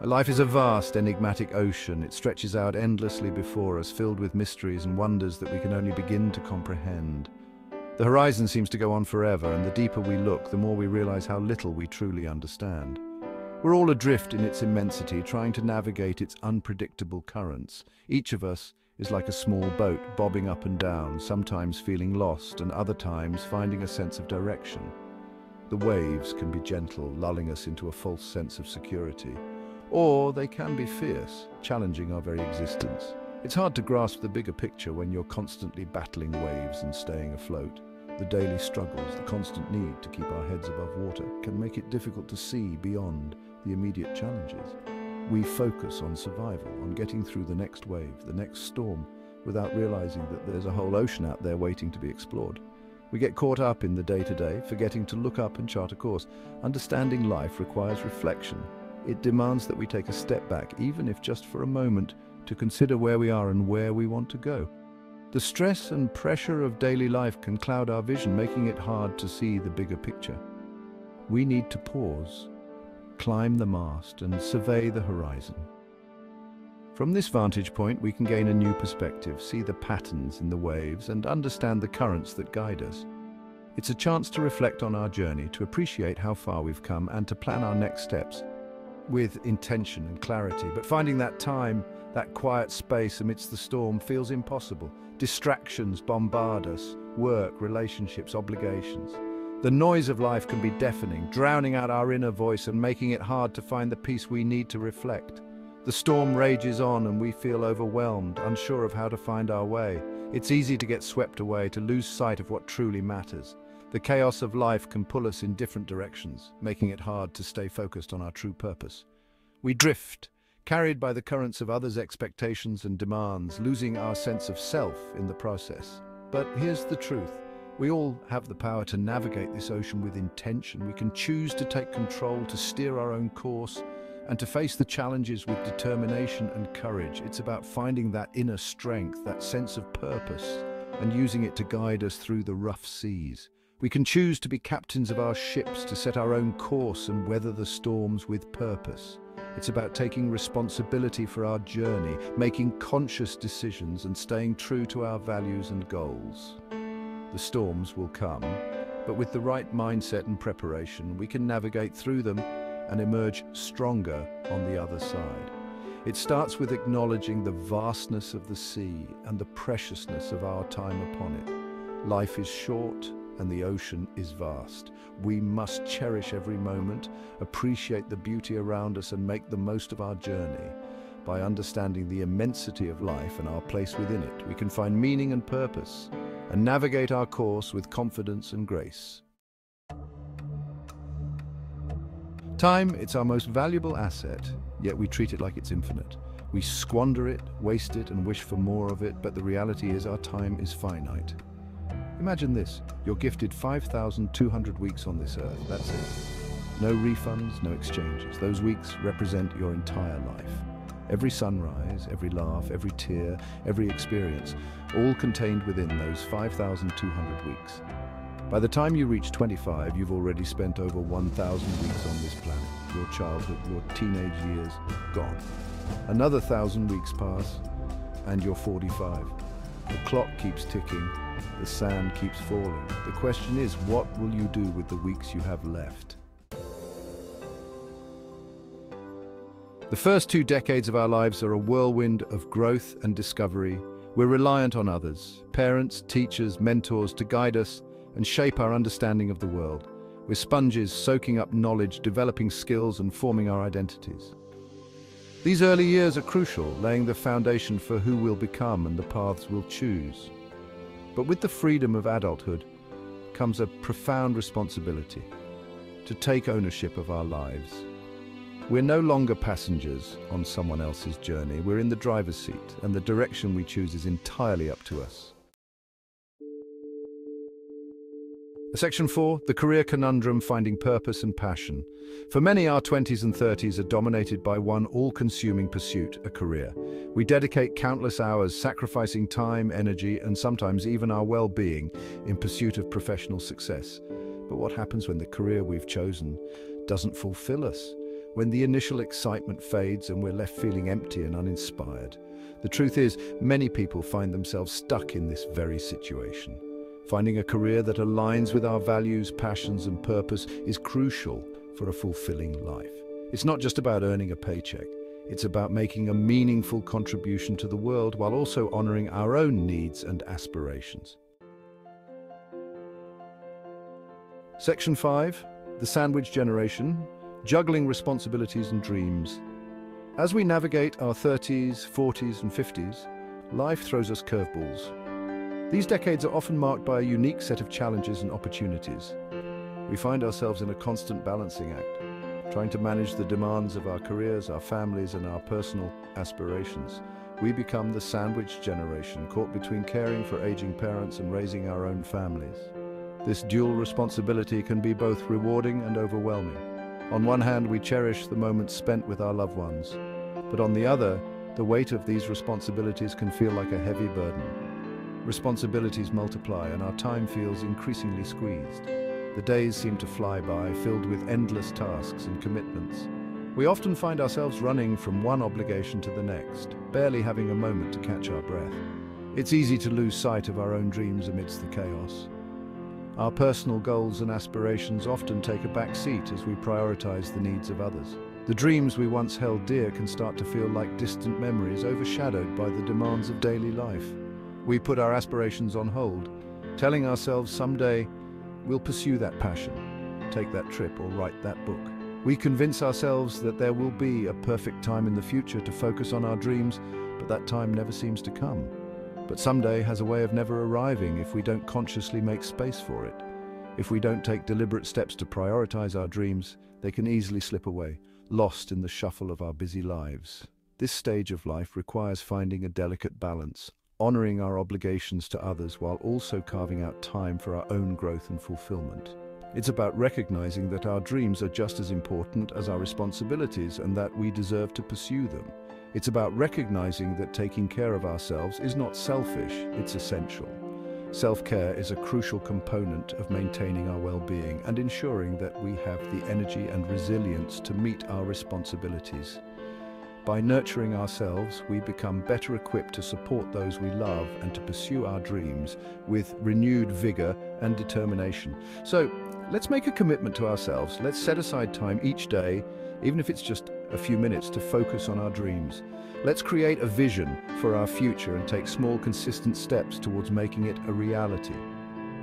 Life is a vast, enigmatic ocean. It stretches out endlessly before us, filled with mysteries and wonders that we can only begin to comprehend. The horizon seems to go on forever, and the deeper we look, the more we realize how little we truly understand. We're all adrift in its immensity, trying to navigate its unpredictable currents. Each of us is like a small boat, bobbing up and down, sometimes feeling lost and other times finding a sense of direction. The waves can be gentle, lulling us into a false sense of security. Or they can be fierce, challenging our very existence. It's hard to grasp the bigger picture when you're constantly battling waves and staying afloat. The daily struggles, the constant need to keep our heads above water, can make it difficult to see beyond the immediate challenges. We focus on survival, on getting through the next wave, the next storm, without realizing that there's a whole ocean out there waiting to be explored. We get caught up in the day-to-day, forgetting to look up and chart a course. Understanding life requires reflection. It demands that we take a step back, even if just for a moment, to consider where we are and where we want to go. The stress and pressure of daily life can cloud our vision, making it hard to see the bigger picture. We need to pause, climb the mast, and survey the horizon. From this vantage point, we can gain a new perspective, see the patterns in the waves, and understand the currents that guide us. It's a chance to reflect on our journey, to appreciate how far we've come, and to plan our next steps with intention and clarity. But finding that time, that quiet space amidst the storm, feels impossible. Distractions bombard us: work, relationships, obligations. The noise of life can be deafening, drowning out our inner voice and making it hard to find the peace we need to reflect. The storm rages on and we feel overwhelmed, unsure of how to find our way. It's easy to get swept away, to lose sight of what truly matters. The chaos of life can pull us in different directions, making it hard to stay focused on our true purpose. We drift, carried by the currents of others' expectations and demands, losing our sense of self in the process. But here's the truth. We all have the power to navigate this ocean with intention. We can choose to take control, to steer our own course, and to face the challenges with determination and courage. It's about finding that inner strength, that sense of purpose, and using it to guide us through the rough seas. We can choose to be captains of our ships, to set our own course and weather the storms with purpose. It's about taking responsibility for our journey, making conscious decisions, and staying true to our values and goals. The storms will come, but with the right mindset and preparation, we can navigate through them and emerge stronger on the other side. It starts with acknowledging the vastness of the sea and the preciousness of our time upon it. Life is short and the ocean is vast. We must cherish every moment, appreciate the beauty around us, and make the most of our journey. By understanding the immensity of life and our place within it, we can find meaning and purpose and navigate our course with confidence and grace. Time, it's our most valuable asset, yet we treat it like it's infinite. We squander it, waste it, and wish for more of it, but the reality is our time is finite. Imagine this: you're gifted 5,200 weeks on this earth, that's it. No refunds, no exchanges. Those weeks represent your entire life. Every sunrise, every laugh, every tear, every experience, all contained within those 5,200 weeks. By the time you reach 25, you've already spent over 1,000 weeks on this planet. Your childhood, your teenage years, gone. Another 1,000 weeks pass, and you're 45. The clock keeps ticking, the sand keeps falling. The question is, what will you do with the weeks you have left? The first 2 decades of our lives are a whirlwind of growth and discovery. We're reliant on others, parents, teachers, mentors, to guide us and shape our understanding of the world. We're sponges, soaking up knowledge, developing skills, and forming our identities. These early years are crucial, laying the foundation for who we'll become and the paths we'll choose. But with the freedom of adulthood comes a profound responsibility to take ownership of our lives. We're no longer passengers on someone else's journey. We're in the driver's seat, and the direction we choose is entirely up to us. Section 4, the career conundrum: finding purpose and passion. For many, our 20s and 30s are dominated by one all-consuming pursuit: a career. We dedicate countless hours, sacrificing time, energy, and sometimes even our well-being in pursuit of professional success. But what happens when the career we've chosen doesn't fulfill us? when the initial excitement fades and we're left feeling empty and uninspired. The truth is, many people find themselves stuck in this very situation. Finding a career that aligns with our values, passions, and purpose is crucial for a fulfilling life. It's not just about earning a paycheck. It's about making a meaningful contribution to the world while also honoring our own needs and aspirations. Section 5, the sandwich generation, juggling responsibilities and dreams. As we navigate our 30s, 40s, and 50s, life throws us curveballs. These decades are often marked by a unique set of challenges and opportunities. We find ourselves in a constant balancing act, trying to manage the demands of our careers, our families, and our personal aspirations. We become the sandwich generation, caught between caring for aging parents and raising our own families. This dual responsibility can be both rewarding and overwhelming. On one hand, we cherish the moments spent with our loved ones, but on the other, the weight of these responsibilities can feel like a heavy burden. Responsibilities multiply and our time feels increasingly squeezed. The days seem to fly by, filled with endless tasks and commitments. We often find ourselves running from one obligation to the next, barely having a moment to catch our breath. It's easy to lose sight of our own dreams amidst the chaos. Our personal goals and aspirations often take a back seat as we prioritize the needs of others. The dreams we once held dear can start to feel like distant memories, overshadowed by the demands of daily life. We put our aspirations on hold, telling ourselves someday we'll pursue that passion, take that trip, or write that book. We convince ourselves that there will be a perfect time in the future to focus on our dreams, but that time never seems to come. But someday has a way of never arriving if we don't consciously make space for it. If we don't take deliberate steps to prioritize our dreams, they can easily slip away, lost in the shuffle of our busy lives. This stage of life requires finding a delicate balance, honoring our obligations to others while also carving out time for our own growth and fulfillment. It's about recognizing that our dreams are just as important as our responsibilities and that we deserve to pursue them. It's about recognizing that taking care of ourselves is not selfish, it's essential. Self-care is a crucial component of maintaining our well-being and ensuring that we have the energy and resilience to meet our responsibilities. By nurturing ourselves, we become better equipped to support those we love and to pursue our dreams with renewed vigor and determination. So, let's make a commitment to ourselves. Let's set aside time each day, even if it's just a few minutes, to focus on our dreams. Let's create a vision for our future and take small, consistent steps towards making it a reality.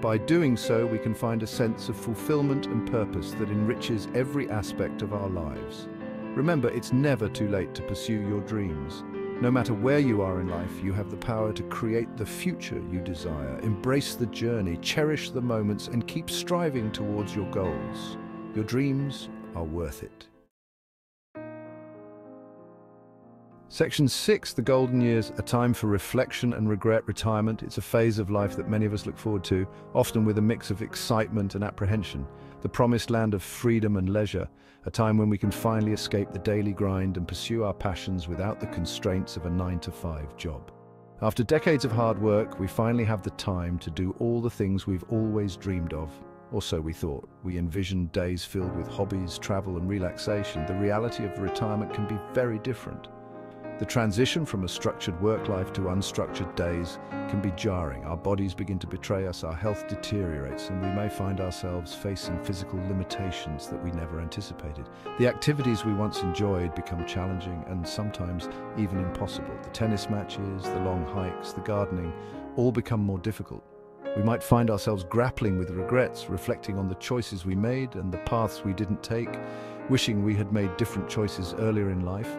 By doing so, we can find a sense of fulfillment and purpose that enriches every aspect of our lives. Remember, it's never too late to pursue your dreams. No matter where you are in life, you have the power to create the future you desire. Embrace the journey, cherish the moments, and keep striving towards your goals. Your dreams are worth it. Section 6, the golden years, a time for reflection and regret, retirement. It's a phase of life that many of us look forward to, often with a mix of excitement and apprehension. The promised land of freedom and leisure, a time when we can finally escape the daily grind and pursue our passions without the constraints of a 9-to-5 job. After decades of hard work, we finally have the time to do all the things we've always dreamed of. Or so we thought. We envisioned days filled with hobbies, travel, and relaxation. The reality of retirement can be very different. The transition from a structured work life to unstructured days can be jarring. Our bodies begin to betray us, our health deteriorates, and we may find ourselves facing physical limitations that we never anticipated. The activities we once enjoyed become challenging and sometimes even impossible. The tennis matches, the long hikes, the gardening, all become more difficult. We might find ourselves grappling with regrets, reflecting on the choices we made and the paths we didn't take, wishing we had made different choices earlier in life.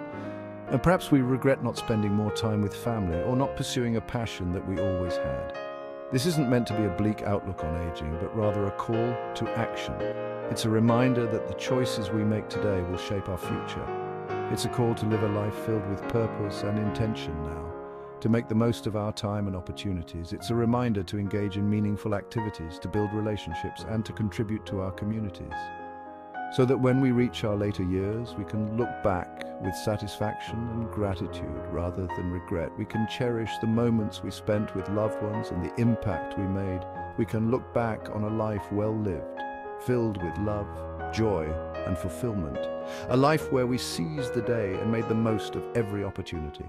And perhaps we regret not spending more time with family or not pursuing a passion that we always had. This isn't meant to be a bleak outlook on aging, but rather a call to action. It's a reminder that the choices we make today will shape our future. It's a call to live a life filled with purpose and intention now, to make the most of our time and opportunities. It's a reminder to engage in meaningful activities, to build relationships, and to contribute to our communities. So that when we reach our later years, we can look back with satisfaction and gratitude rather than regret. We can cherish the moments we spent with loved ones and the impact we made. We can look back on a life well lived, filled with love, joy, and fulfillment. A life where we seized the day and made the most of every opportunity.